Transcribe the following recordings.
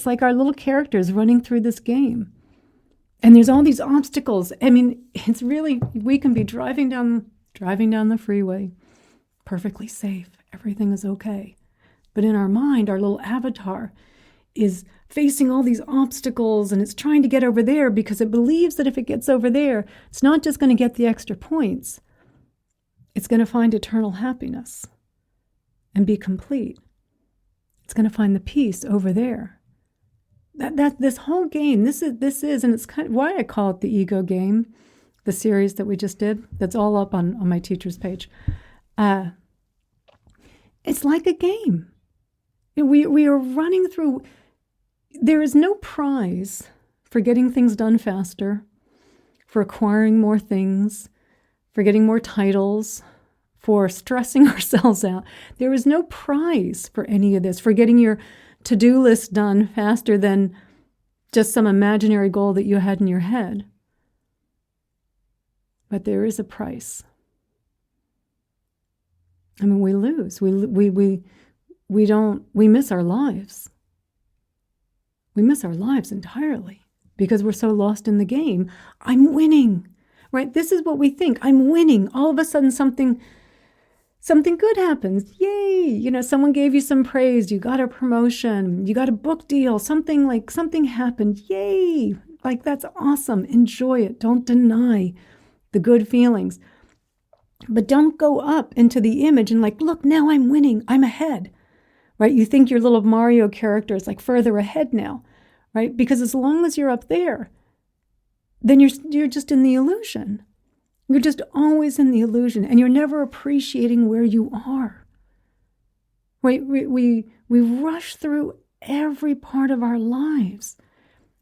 It's like our little characters running through this game. And there's all these obstacles. I mean, it's really, we can be driving down the freeway, perfectly safe. Everything is okay. But in our mind, our little avatar is facing all these obstacles, and it's trying to get over there because it believes that if it gets over there, it's not just going to get the extra points. It's going to find eternal happiness and be complete. It's going to find the peace over there. That this whole game, this is, and it's kind of why I call it the ego game, the series that we just did. That's all up on my teacher's page. It's like a game. We are running through. There is no prize for getting things done faster, for acquiring more things, for getting more titles, for stressing ourselves out. There is no prize for any of this, for getting your to-do list done faster than just some imaginary goal that you had in your head. But there is a price. I mean, we lose. We miss our lives. We miss our lives entirely because we're so lost in the game. I'm winning, right? This is what we think. I'm winning. All of a sudden something good happens. Yay! Someone gave you some praise. You got a promotion. You got a book deal. Something happened. Yay! Like, that's awesome. Enjoy it. Don't deny the good feelings. But don't go up into the image and look, now I'm winning. I'm ahead, right? You think your little Mario character is further ahead now, right? Because as long as you're up there, then you're just in the illusion. You're just always in the illusion, and you're never appreciating where you are. Right? We rush through every part of our lives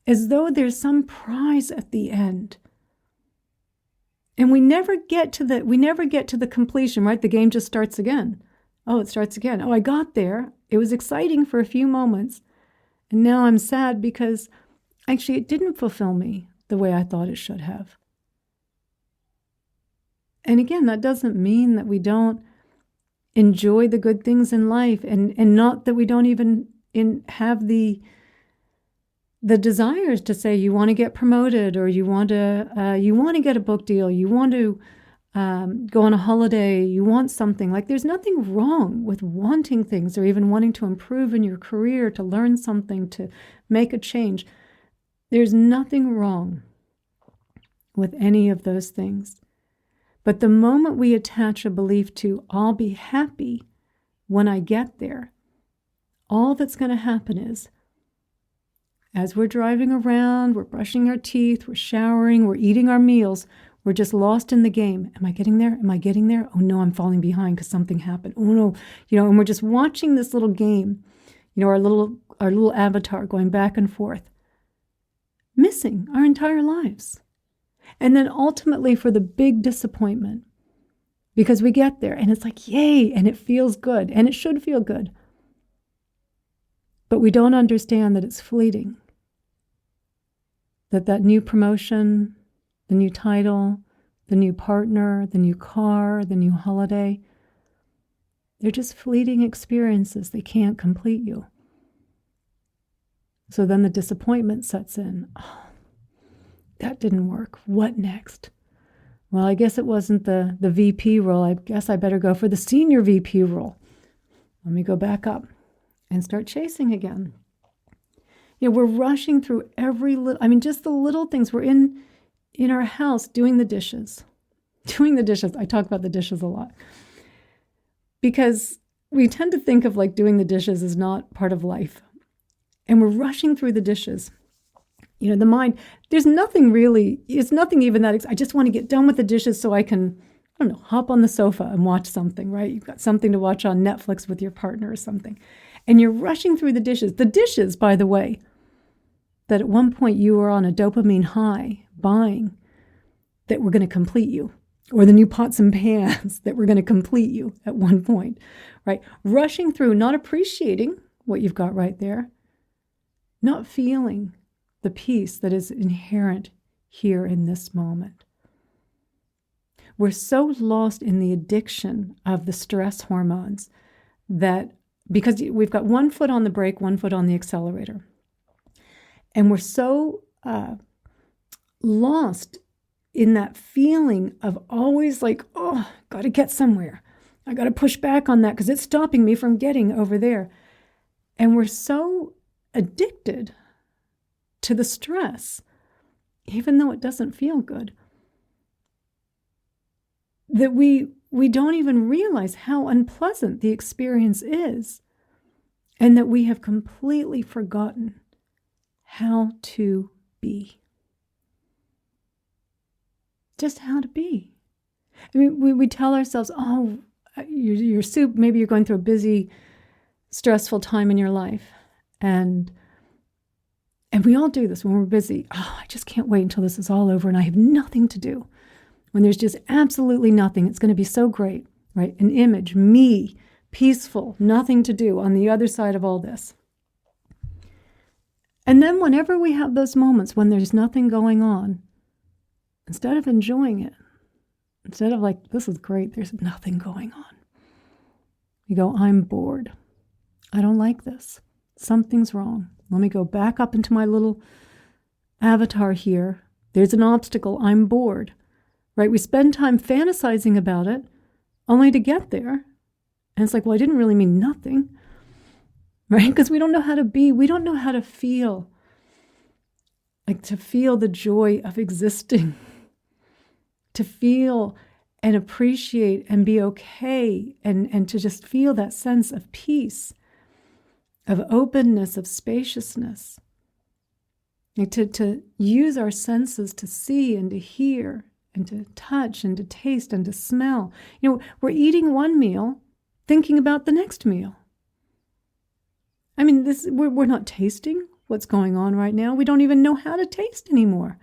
as though there's some prize at the end. And we never get to the completion, right? The game just starts again. Oh, it starts again. Oh, I got there. It was exciting for a few moments. And now I'm sad because actually it didn't fulfill me the way I thought it should have. And again, that doesn't mean that we don't enjoy the good things in life, and not that we don't even have the desires to say you want to get promoted, or you want to get a book deal, you want to go on a holiday, you want something. There's nothing wrong with wanting things, or even wanting to improve in your career, to learn something, to make a change. There's nothing wrong with any of those things. But the moment we attach a belief to, I'll be happy when I get there, all that's going to happen is, as we're driving around, we're brushing our teeth, we're showering, we're eating our meals, we're just lost in the game. Am I getting there? Am I getting there? Oh no, I'm falling behind because something happened. Oh no, and we're just watching this little game, our little avatar going back and forth, missing our entire lives. And then ultimately for the big disappointment, because we get there and it's yay, and it feels good, and it should feel good. But we don't understand that it's fleeting. That new promotion, the new title, the new partner, the new car, the new holiday, they're just fleeting experiences. They can't complete you. So then the disappointment sets in. Oh, that didn't work. What next? Well, I guess it wasn't the VP role. I guess I better go for the senior VP role. Let me go back up and start chasing again. We're rushing through just the little things. We're in our house doing the dishes. I talk about the dishes a lot. Because we tend to think of doing the dishes as not part of life. And we're rushing through the dishes. The mind, there's nothing really, it's nothing even that, I just want to get done with the dishes so I can, hop on the sofa and watch something, right? You've got something to watch on Netflix with your partner or something. And you're rushing through the dishes. The dishes, by the way, that at one point you were on a dopamine high buying, that were going to complete you. Or the new pots and pans that were going to complete you at one point, right? Rushing through, not appreciating what you've got right there, not feeling the peace that is inherent here in this moment. We're so lost in the addiction of the stress hormones that, because we've got one foot on the brake, one foot on the accelerator. And we're so lost in that feeling of always like, oh, got to get somewhere. I got to push back on that because it's stopping me from getting over there. And we're so addicted to the stress, even though it doesn't feel good, that we don't even realize how unpleasant the experience is, and that we have completely forgotten how to be. Just how to be. I mean, we tell ourselves, oh, you're maybe you're going through a busy, stressful time in your life. And we all do this when we're busy. Oh, I just can't wait until this is all over and I have nothing to do. When there's just absolutely nothing, it's going to be so great, right? An image, me, peaceful, nothing to do on the other side of all this. And then whenever we have those moments when there's nothing going on, instead of enjoying it, instead of like, this is great, there's nothing going on, you go, I'm bored. I don't like this. Something's wrong. Let me go back up into my little avatar here. There's an obstacle. I'm bored. Right? We spend time fantasizing about it only to get there. And it's like, well, I didn't really mean nothing. Right? Because we don't know how to be. We don't know how to feel. Like to feel the joy of existing. To feel and appreciate and be okay. And to just feel that sense of peace, of openness, of spaciousness. Like to use our senses to see and to hear and to touch and to taste and to smell. You know, we're eating one meal, thinking about the next meal. I mean, we're not tasting what's going on right now. We don't even know how to taste anymore.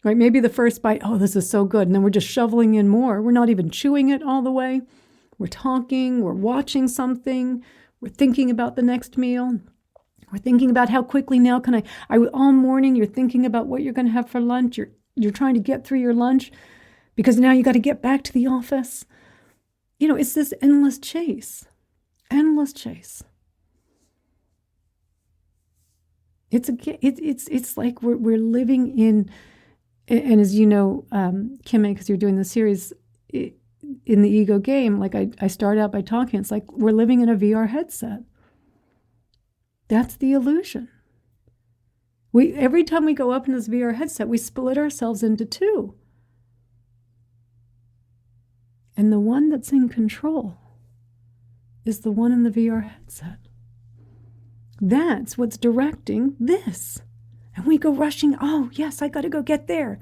Right? Maybe the first bite, oh, this is so good. And then we're just shoveling in more. We're not even chewing it all the way. We're talking, we're watching something. We're thinking about the next meal. We're thinking about how quickly now can I all morning you're thinking about what you're going to have for lunch. You're trying to get through your lunch because now you got to get back to the office. You know, it's this endless chase. Endless chase. It's like we're living in, and as you know, Kim, because you're doing the series in the ego game, like I start out by talking, it's like we're living in a VR headset. That's the illusion. Every time we go up in this VR headset, we split ourselves into two. And the one that's in control is the one in the VR headset. That's what's directing this. And we go rushing, oh, yes, I got to go get there.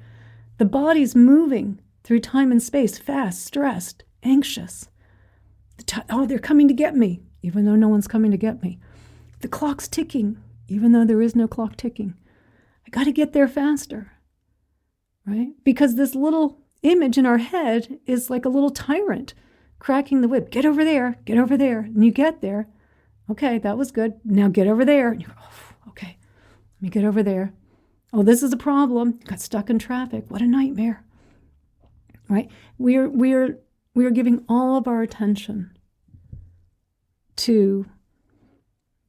The body's moving through time and space, fast, stressed, anxious. Oh, they're coming to get me, even though no one's coming to get me. The clock's ticking, even though there is no clock ticking. I got to get there faster, right? Because this little image in our head is like a little tyrant cracking the whip. Get over there, get over there. And you get there. Okay, that was good. Now get over there. And you're, oh, okay, let me get over there. Oh, this is a problem. Got stuck in traffic. What a nightmare, right? We are giving all of our attention to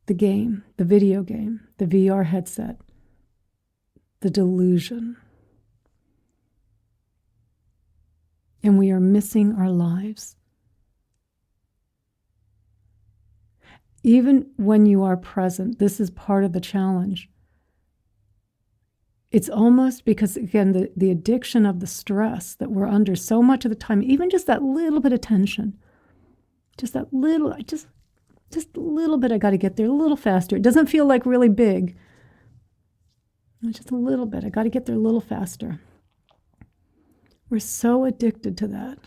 the game, the video game, the VR headset, the delusion. And we are missing our lives. Even when you are present, this is part of the challenge. It's almost because, again, the addiction of the stress that we're under so much of the time, even just that little bit of tension, just that little, just a little bit, I got to get there a little faster. It doesn't feel like really big. Just a little bit. I got to get there a little faster. We're so addicted to that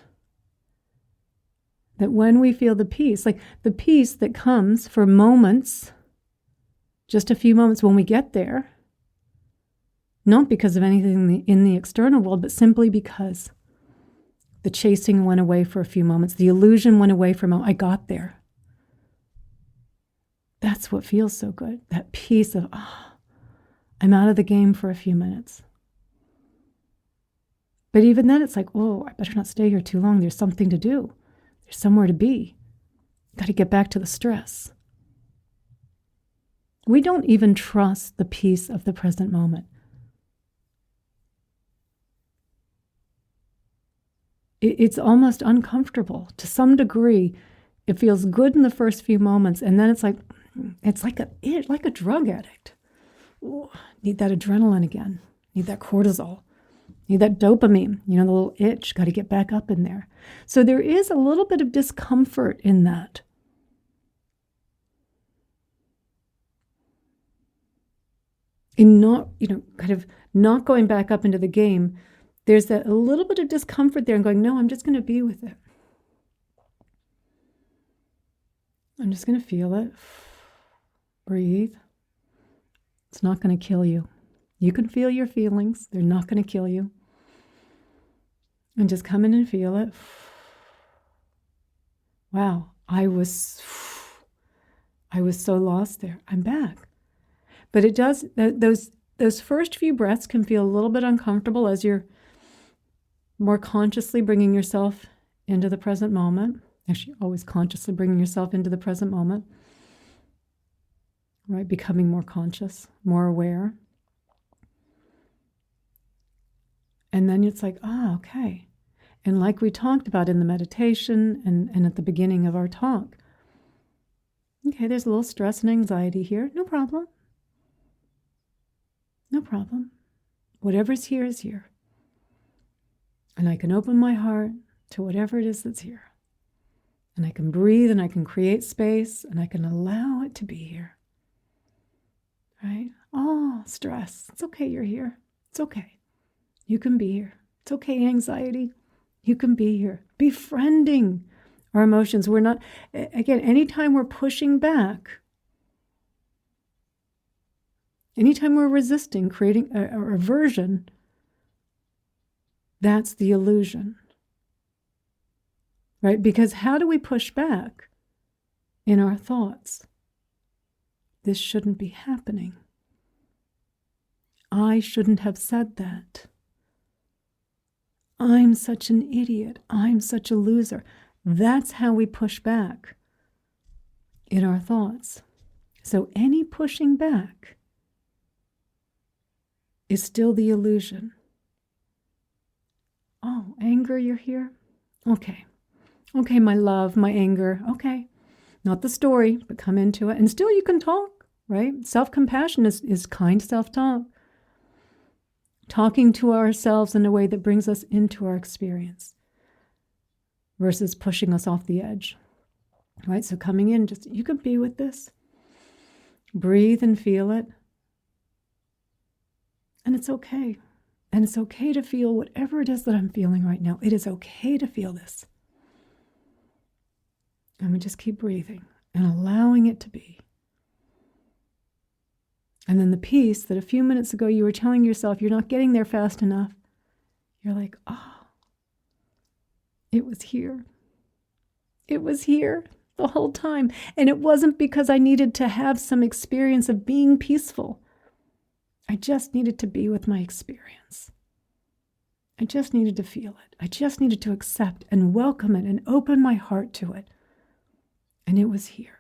when we feel the peace, like the peace that comes for moments, just a few moments when we get there, not because of anything in the external world, but simply because the chasing went away for a few moments. The illusion went away for a moment. I got there. That's what feels so good. That peace of, I'm out of the game for a few minutes. But even then, it's like, oh, I better not stay here too long. There's something to do. There's somewhere to be. Got to get back to the stress. We don't even trust the peace of the present moment. It's almost uncomfortable to some degree. It feels good in the first few moments, and then it's like a drug addict. Ooh, need that adrenaline again. Need that cortisol. Need that dopamine. The little itch. Got to get back up in there. So there is a little bit of discomfort in that. In not, kind of not going back up into the game. There's a little bit of discomfort there and going, no, I'm just going to be with it. I'm just going to feel it. Breathe. It's not going to kill you. You can feel your feelings. They're not going to kill you. And just come in and feel it. Wow, I was so lost there. I'm back. But it does, those first few breaths can feel a little bit uncomfortable as you're more consciously bringing yourself into the present moment. Actually, always consciously bringing yourself into the present moment. Right? Becoming more conscious, more aware. And then it's like, okay. And like we talked about in the meditation and at the beginning of our talk, okay, there's a little stress and anxiety here. No problem. No problem. Whatever's here is here. And I can open my heart to whatever it is that's here. And I can breathe and I can create space and I can allow it to be here. Right? Oh, stress. It's okay you're here. It's okay. You can be here. It's okay, anxiety. You can be here. Befriending our emotions. We're not, again, anytime we're pushing back, anytime we're resisting, creating a aversion, that's the illusion. Right? Because how do we push back? In our thoughts. This shouldn't be happening. I shouldn't have said that. I'm such an idiot. I'm such a loser. That's how we push back in our thoughts. So any pushing back is still the illusion. Oh, anger, you're here? Okay. Okay, my love, my anger. Okay. Not the story, but come into it. And still you can talk, right? Self-compassion is kind self-talk. Talking to ourselves in a way that brings us into our experience versus pushing us off the edge, right? So coming in, just, you can be with this. Breathe and feel it. And it's okay. And it's okay to feel whatever it is that I'm feeling right now. It is okay to feel this. And we just keep breathing and allowing it to be. And then the peace that a few minutes ago you were telling yourself you're not getting there fast enough. You're like, it was here. It was here the whole time. And it wasn't because I needed to have some experience of being peaceful. I just needed to be with my experience. I just needed to feel it. I just needed to accept and welcome it and open my heart to it. And it was here.